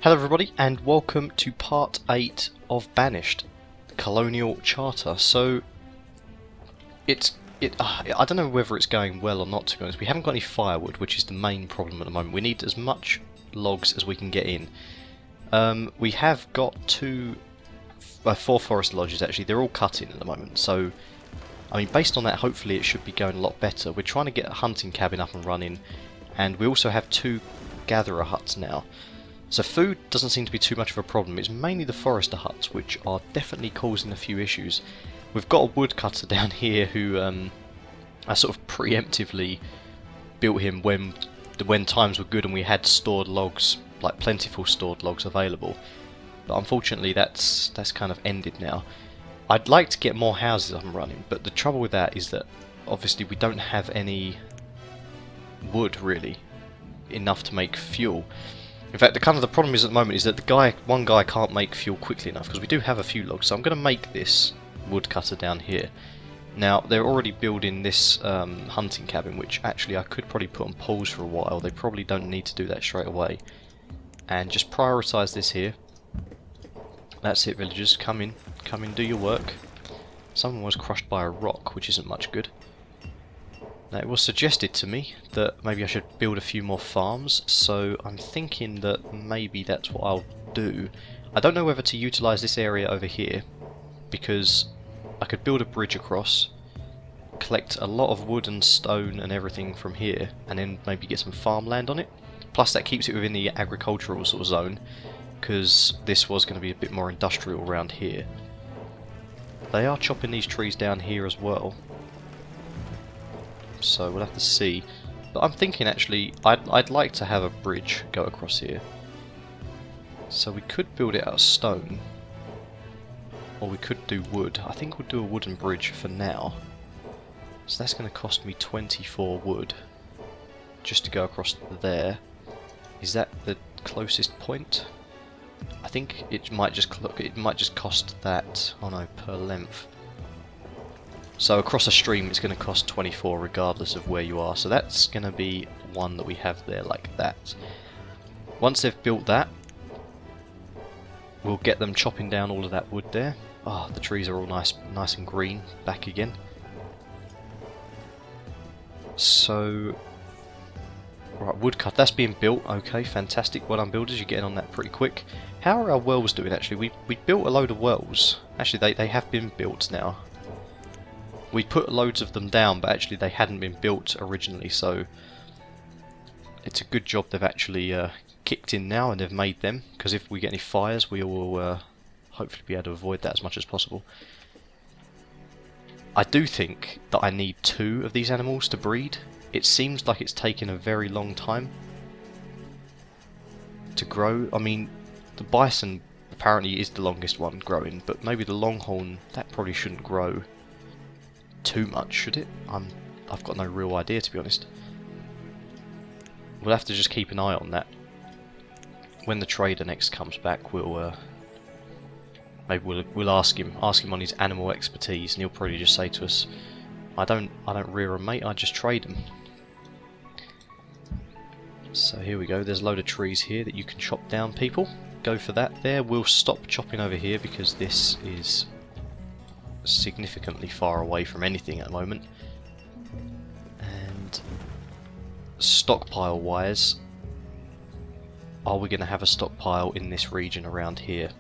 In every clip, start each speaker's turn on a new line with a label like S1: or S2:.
S1: Hello everybody and welcome to part 8 of Banished Colonial Charter. So I don't know whether it's going well or not, to be honest. We haven't got any firewood, which is the main problem at the moment. We need as much logs as we can get in. We have got 4 forest lodges actually. They're all cut in at the moment, so I mean, based on that, hopefully it should be going a lot better. We're trying to get a hunting cabin up and running, and we also have 2 gatherer huts now. So food doesn't seem to be too much of a problem. It's mainly the forester huts which are definitely causing a few issues. We've got a woodcutter down here who I sort of preemptively built him when times were good and we had stored logs, like plentiful stored logs available. But unfortunately that's kind of ended now. I'd like to get more houses up and running, but the trouble with that is that obviously we don't have any wood really enough to make fuel. In fact, the problem is at the moment is that one guy can't make fuel quickly enough, because we do have a few logs. So I'm going to make this woodcutter down here. Now they're already building this hunting cabin, which actually I could probably put on pause for a while. They probably don't need to do that straight away, and just prioritise this here. That's it, villagers. Come in, do your work. Someone was crushed by a rock, which isn't much good. Now, it was suggested to me that maybe I should build a few more farms, so I'm thinking that maybe that's what I'll do. I don't know whether to utilise this area over here, because I could build a bridge across, collect a lot of wood and stone and everything from here, and then maybe get some farmland on it. Plus that keeps it within the agricultural sort of zone, because this was going to be a bit more industrial around here. They are chopping these trees down here as well, so we'll have to see. But I'm thinking actually I'd like to have a bridge go across here. So we could build it out of stone, or we could do wood. I think we'll do a wooden bridge for now. So that's going to cost me 24 wood just to go across there. Is that the closest point? I think it might just cost that, oh no, per length. So across a stream it's going to cost 24 regardless of where you are, so that's going to be one that we have there like that. Once they've built that, we'll get them chopping down all of that wood there. Ah, the trees are all nice and green back again. So, right, woodcut, that's being built. Okay, fantastic. Well done, builders, you're getting on that pretty quick. How are our wells doing actually? We built a load of wells. Actually, they have been built now. We put loads of them down, but actually they hadn't been built originally, so it's a good job they've actually kicked in now and they've made them, because if we get any fires we will hopefully be able to avoid that as much as possible. I do think that I need 2 of these animals to breed. It seems like it's taken a very long time to grow. I mean, the bison apparently is the longest one growing, but maybe the longhorn, that probably shouldn't grow too much, should it? I've got no real idea, to be honest. We'll have to just keep an eye on that. When the trader next comes back, we'll ask him on his animal expertise, and he'll probably just say to us, I don't rear 'em, mate, I just trade them. So here we go, there's a load of trees here that you can chop down, people. Go for that there. We'll stop chopping over here because this is significantly far away from anything at the moment. And stockpile wise, are we going to have a stockpile in this region around here?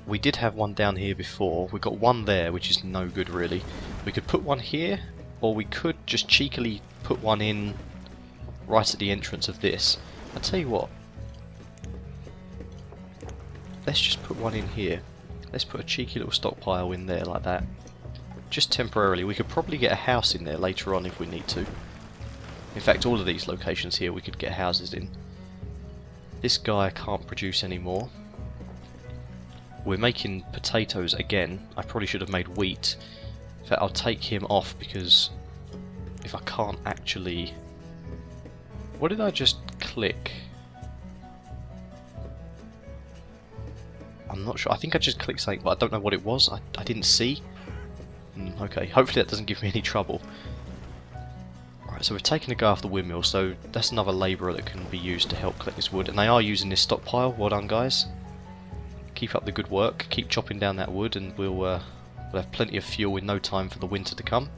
S1: We did have one down here before. We got one there, which is no good really. We could put one here, or we could just cheekily put one in right at the entrance of this. I'll tell you what, let's just put one in here. Let's put a cheeky little stockpile in there like that. Just temporarily. We could probably get a house in there later on if we need to. In fact, all of these locations here we could get houses in. This guy can't produce anymore. We're making potatoes again. I probably should have made wheat. In fact, I'll take him off, because if I can't actually... What did I just click? I'm not sure. I think I just clicked something, but I don't know what it was. I didn't see. Okay, hopefully that doesn't give me any trouble. Right, Right, so we've taken a go off the windmill, so that's another labourer that can be used to help collect this wood. And they are using this stockpile. Well done, guys. Keep up the good work. Keep chopping down that wood, and we'll have plenty of fuel in no time for the winter to come.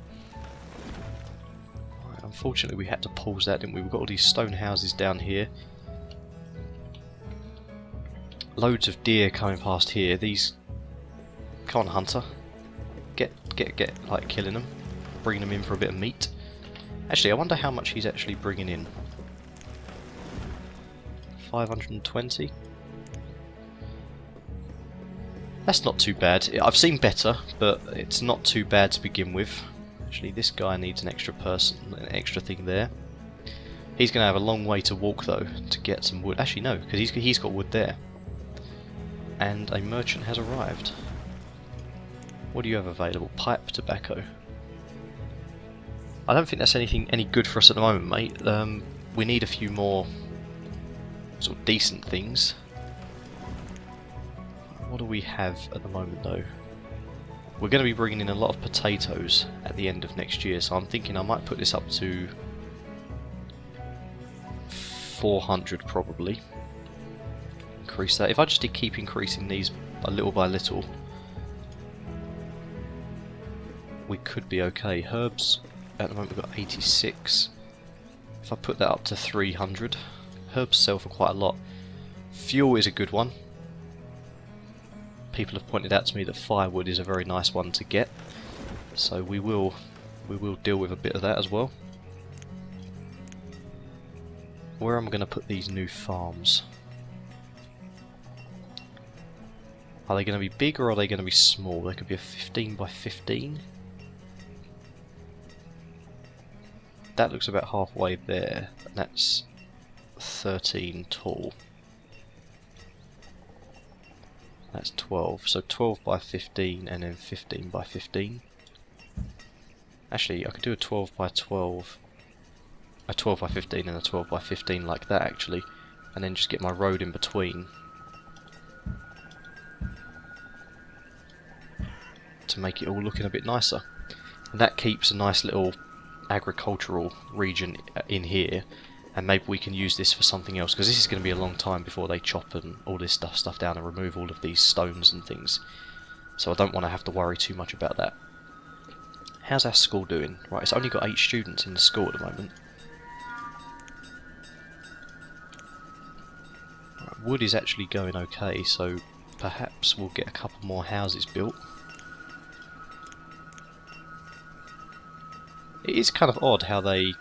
S1: Right, unfortunately, we had to pause that, didn't we? We've got all these stone houses down here. Loads of deer coming past here. These... Come on, hunter. Get like killing them. Bringing them in for a bit of meat. Actually, I wonder how much he's actually bringing in. 520? That's not too bad. I've seen better, but it's not too bad to begin with. Actually, this guy needs an extra person, an extra thing there. He's going to have a long way to walk, though, to get some wood. Actually, no, because he's got wood there. And a merchant has arrived. What do you have available? Pipe tobacco. I don't think that's any good for us at the moment, mate. We need a few more sort of decent things. What do we have at the moment, though? We're going to be bringing in a lot of potatoes at the end of next year, so I'm thinking I might put this up to 400 probably. Increase that. If I just keep increasing these a little by little, we could be okay. Herbs, at the moment we've got 86. If I put that up to 300, herbs sell for quite a lot. Fuel is a good one. People have pointed out to me that firewood is a very nice one to get, so we will deal with a bit of that as well. Where am I going to put these new farms? Are they going to be big or are they going to be small? They could be a 15 by 15. That looks about halfway there, and that's 13 tall. That's 12, so 12 by 15 and then 15 by 15. Actually, I could do a 12 by 12, a 12 by 15 and a 12 by 15 like that actually, and then just get my road in between to make it all looking a bit nicer. And that keeps a nice little agricultural region in here, and maybe we can use this for something else, because this is going to be a long time before they chop and all this stuff down and remove all of these stones and things, so I don't want to have to worry too much about that. How's our school doing? Right, it's only got 8 students in the school at the moment. Right, wood is actually going okay, so perhaps we'll get a couple more houses built. It is kind of odd how they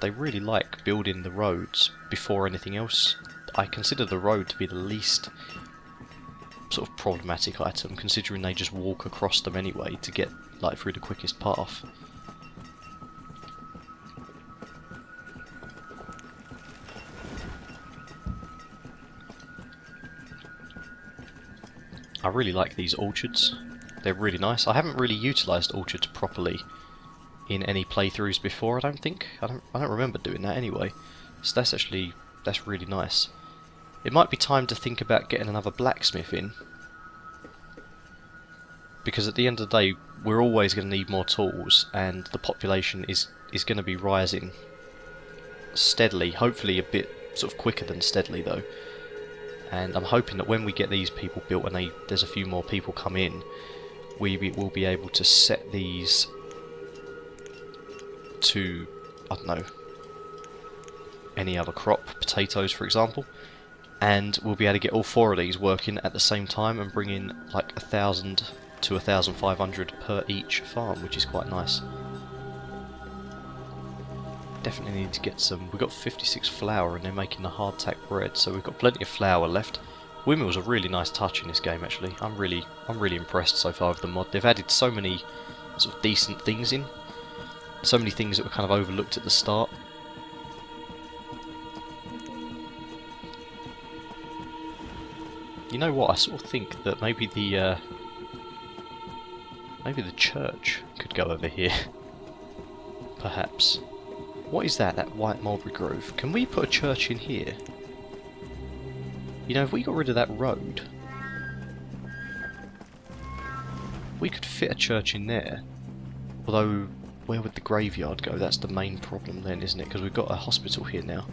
S1: really like building the roads before anything else. I consider the road to be the least sort of problematic item, considering they just walk across them anyway to get like through the quickest path. I really like these orchards. They're really nice. I haven't really utilised orchards properly in any playthroughs before, I don't think. I don't remember doing that anyway. So that's really nice. It might be time to think about getting another blacksmith in, because at the end of the day we're always going to need more tools, and the population is going to be rising steadily, hopefully a bit sort of quicker than steadily though. And I'm hoping that when we get these people built and there's a few more people come in, we will be able to set these to, I don't know, any other crop, potatoes for example, and we'll be able to get all 4 of these working at the same time and bring in like 1,000 to 1,500 per each farm, which is quite nice. Definitely need to get some. We've got 56 flour and they're making the hardtack bread, so we've got plenty of flour left. Windmill's a really nice touch in this game actually. I'm really impressed so far with the mod. They've added so many sort of decent things in. So many things that were kind of overlooked at the start. You know what? I sort of think that maybe the church could go over here. Perhaps. What is that? That white mulberry grove? Can we put a church in here? You know, if we got rid of that road, we could fit a church in there. Although where would the graveyard go? That's the main problem then, isn't it? Because we've got a hospital here now.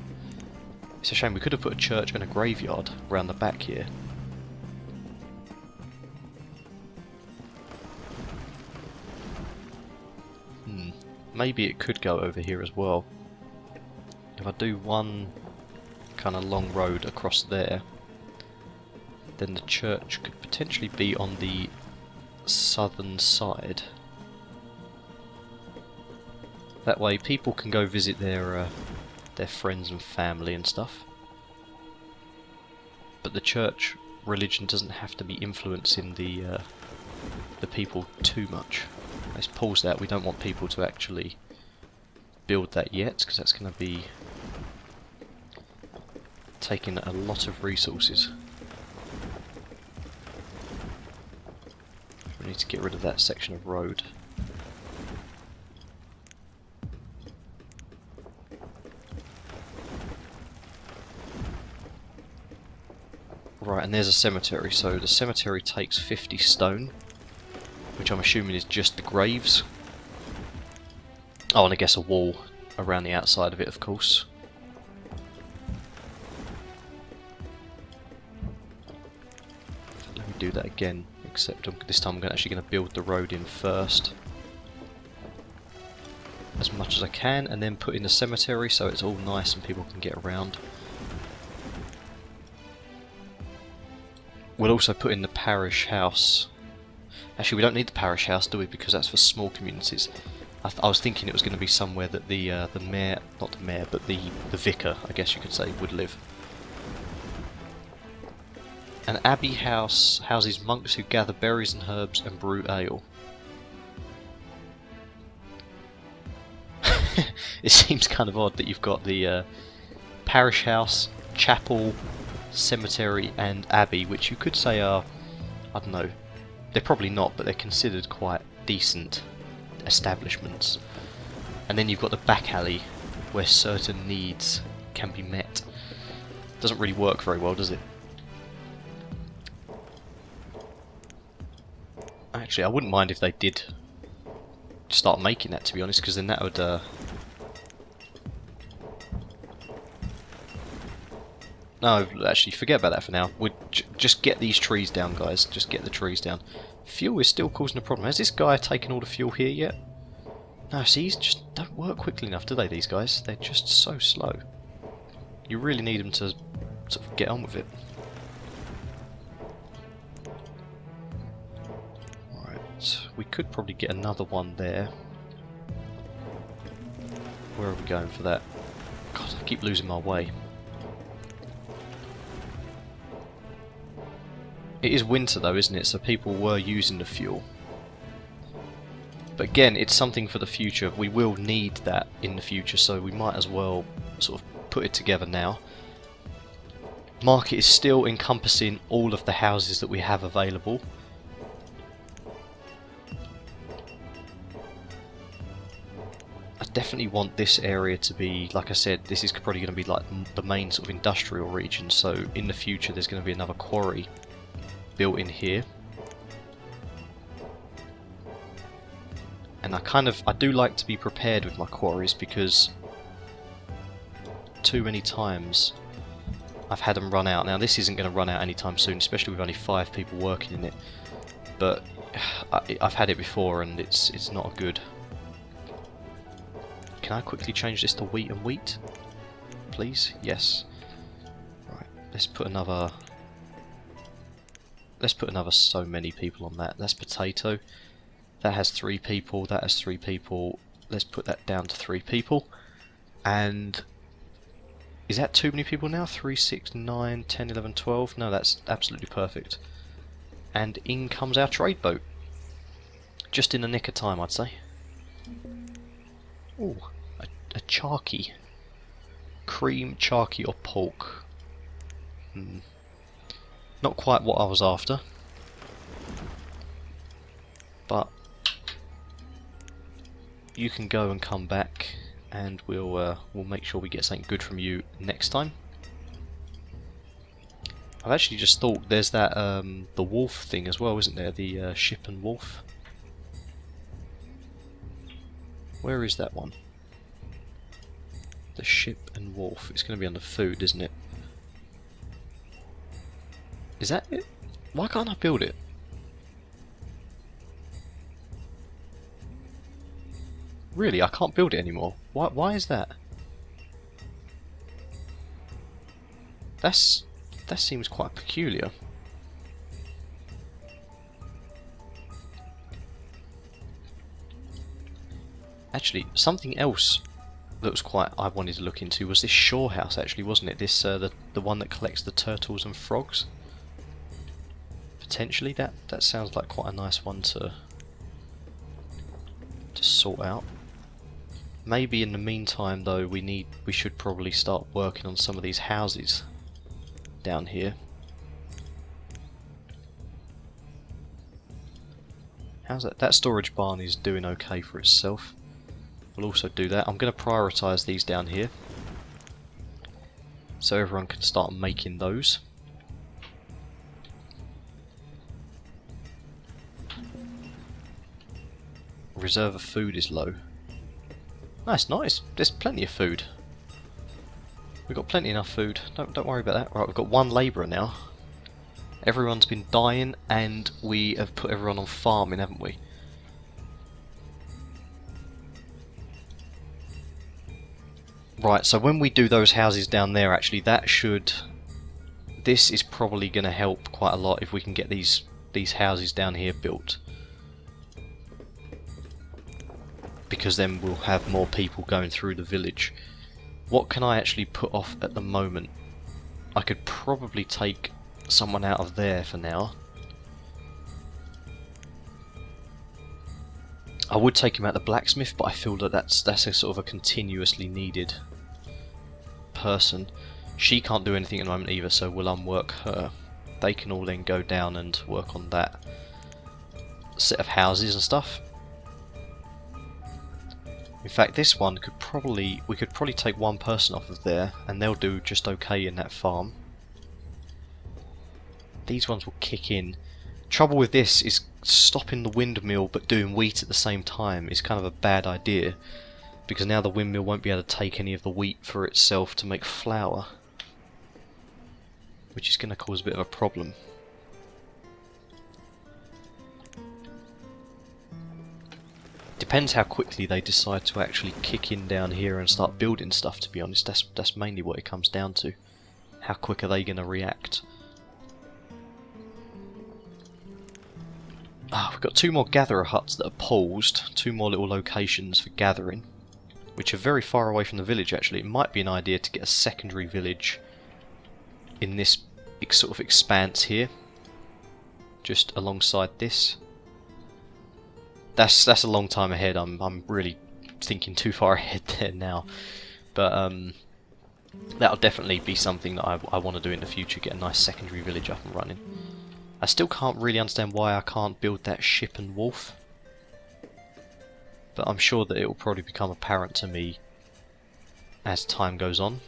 S1: It's a shame, we could have put a church and a graveyard around the back here. Maybe it could go over here as well. If I do one kind of long road across there, then the church could potentially be on the southern side. That way people can go visit their friends and family and stuff. But the church religion doesn't have to be influencing the people too much. Let's pause that. We don't want people to actually build that yet, because that's going to be taking a lot of resources. We need to get rid of that section of road. Right, and there's a cemetery. So the cemetery takes 50 stone, which I'm assuming is just the graves. Oh, and I guess a wall around the outside of it, of course. Let me do that again, except this time I'm actually going to build the road in first, as much as I can, and then put in the cemetery so it's all nice and people can get around. We'll also put in the parish house. Actually, we don't need the parish house, do we? Because that's for small communities. I was thinking it was going to be somewhere that the mayor, not the mayor, but the vicar, I guess you could say, would live. An abbey house houses monks who gather berries and herbs and brew ale. It seems kind of odd that you've got the parish house, chapel, cemetery and abbey, which you could say are, I don't know, they're probably not, but they're considered quite decent establishments. And then you've got the back alley where certain needs can be met. Doesn't really work very well, does it? Actually, I wouldn't mind if they did start making that, to be honest, because then that would no, actually, forget about that for now. We'd just get these trees down, guys. Just get the trees down. Fuel is still causing a problem. Has this guy taken all the fuel here yet? No, see, these just don't work quickly enough, do they, these guys? They're just so slow. You really need them to sort of get on with it. Right, we could probably get another one there. Where are we going for that? God, I keep losing my way. It is winter though, isn't it? So people were using the fuel. But again, it's something for the future. We will need that in the future, so we might as well sort of put it together now. Market is still encompassing all of the houses that we have available. I definitely want this area to be, like I said, this is probably going to be like the main sort of industrial region, so in the future there's going to be another quarry built in here. And I do like to be prepared with my quarries, because too many times I've had them run out. Now this isn't going to run out anytime soon, especially with only 5 people working in it, but I've had it before and it's not good. Can I quickly change this to wheat and wheat, please? Yes. Right, let's put another so many people on that. That's potato. That has 3 people, that has 3 people. Let's put that down to 3 people. And is that too many people now? 3, 6, 9, 10, 11, 12? No, that's absolutely perfect. And in comes our trade boat. Just in the nick of time, I'd say. Ooh, a charky. Cream, charky or pork. Not quite what I was after. But you can go and come back, and we'll make sure we get something good from you next time. I've actually just thought there's that the wolf thing as well, isn't there? The ship and wolf. Where is that one? The ship and wharf. It's going to be under food, isn't it? Is that it? Why can't I build it? Really, I can't build it anymore. Why is that? That seems quite peculiar. Actually, something else that was quite I wanted to look into was this shore house. Actually, wasn't it? This the one that collects the turtles and frogs. Potentially, that sounds like quite a nice one to sort out. Maybe in the meantime, though, we should probably start working on some of these houses down here. How's that? That storage barn is doing okay for itself. We'll also do that. I'm going to prioritise these down here, so everyone can start making those. Reserve of food is low. Nice, nice. There's plenty of food. We've got plenty enough food. Don't worry about that. Right, we've got one labourer now. Everyone's been dying, and we have put everyone on farming, haven't we? Right, so when we do those houses down there, actually, this is probably going to help quite a lot if we can get these houses down here built. Because then we'll have more people going through the village. What can I actually put off at the moment? I could probably take someone out of there for now. I would take him out the blacksmith, but I feel that that's a sort of a continuously needed person. She can't do anything at the moment either, so we'll unwork her. They can all then go down and work on that set of houses and stuff. In fact, this one we could probably take one person off of there, and they'll do just okay in that farm. These ones will kick in. Trouble with this is stopping the windmill but doing wheat at the same time is kind of a bad idea, because now the windmill won't be able to take any of the wheat for itself to make flour, which is going to cause a bit of a problem. Depends how quickly they decide to actually kick in down here and start building stuff, to be honest. That's mainly what it comes down to. How quick are they going to react? We've got 2 more gatherer huts that are paused. 2 more little locations for gathering, which are very far away from the village actually. It might be an idea to get a secondary village in this sort of expanse here, just alongside this. That's a long time ahead. I'm really thinking too far ahead there now, but that'll definitely be something that I want to do in the future. Get a nice secondary village up and running. I still can't really understand why I can't build that ship and wharf, but I'm sure that it will probably become apparent to me as time goes on.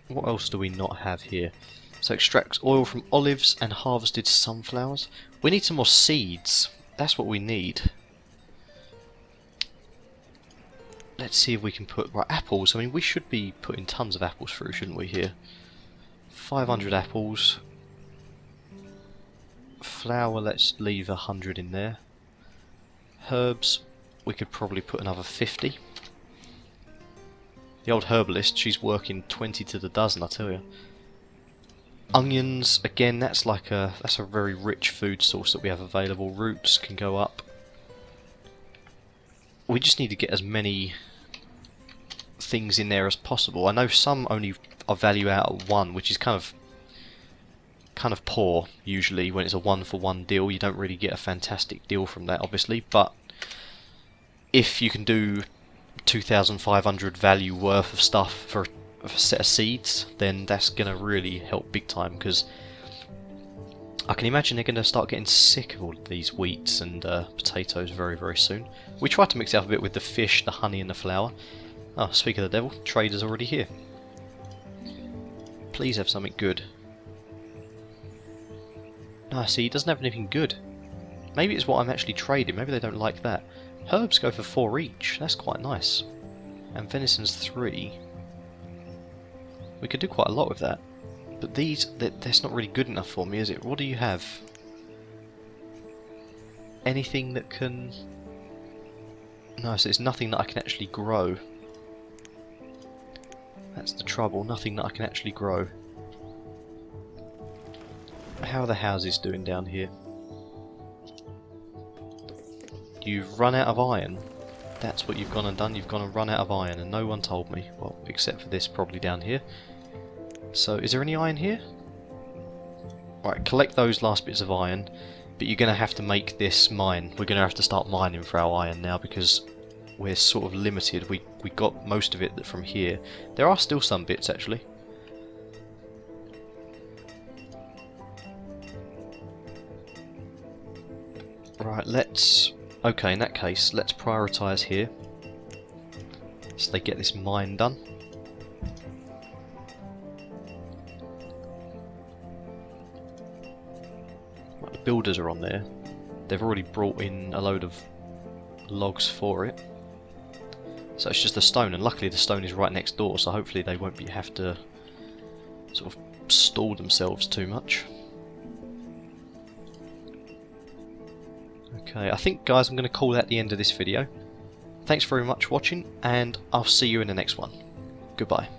S1: What else do we not have here? So extracts oil from olives and harvested sunflowers. We need some more seeds. That's what we need. Let's see if we can put... Right, apples. I mean, we should be putting tons of apples through, shouldn't we, here? 500 apples. Flour, let's leave 100 in there. Herbs, we could probably put another 50. The old herbalist, she's working 20 to the dozen, I tell you. Onions, again, that's a very rich food source that we have available. Roots can go up. We just need to get as many things in there as possible. I know some only are value out at 1, which is kind of poor usually. When it's a 1-for-1 deal, you don't really get a fantastic deal from that, obviously. But if you can do 2,500 value worth of stuff for a set of seeds, then that's going to really help big time, because I can imagine they're going to start getting sick of all of these wheats and potatoes very, very soon. We tried to mix it up a bit with the fish, the honey and the flour. Oh, speak of the devil, trader's already here. Please have something good. No, see, he doesn't have anything good. Maybe it's what I'm actually trading. Maybe they don't like that. Herbs go for 4 each. That's quite nice. And venison's 3. We could do quite a lot with that. But these, that's not really good enough for me, is it? What do you have? Anything that can... No, so it's nothing that I can actually grow. That's the trouble, nothing that I can actually grow. How are the houses doing down here? You've run out of iron. That's what you've gone and done. You've gone and run out of iron, and no one told me. Well, except for this probably down here. So, is there any iron here? Right, collect those last bits of iron, but you're going to have to make this mine. We're going to have to start mining for our iron now, because we're sort of limited. We got most of it from here. There are still some bits, actually. Right, let's... Okay, in that case, let's prioritise here. So they get this mine done. Right, the builders are on there. They've already brought in a load of logs for it. So it's just the stone, and luckily the stone is right next door, so hopefully they won't have to sort of stall themselves too much. Okay, I think, guys, I'm going to call that the end of this video. Thanks very much for watching, and I'll see you in the next one. Goodbye.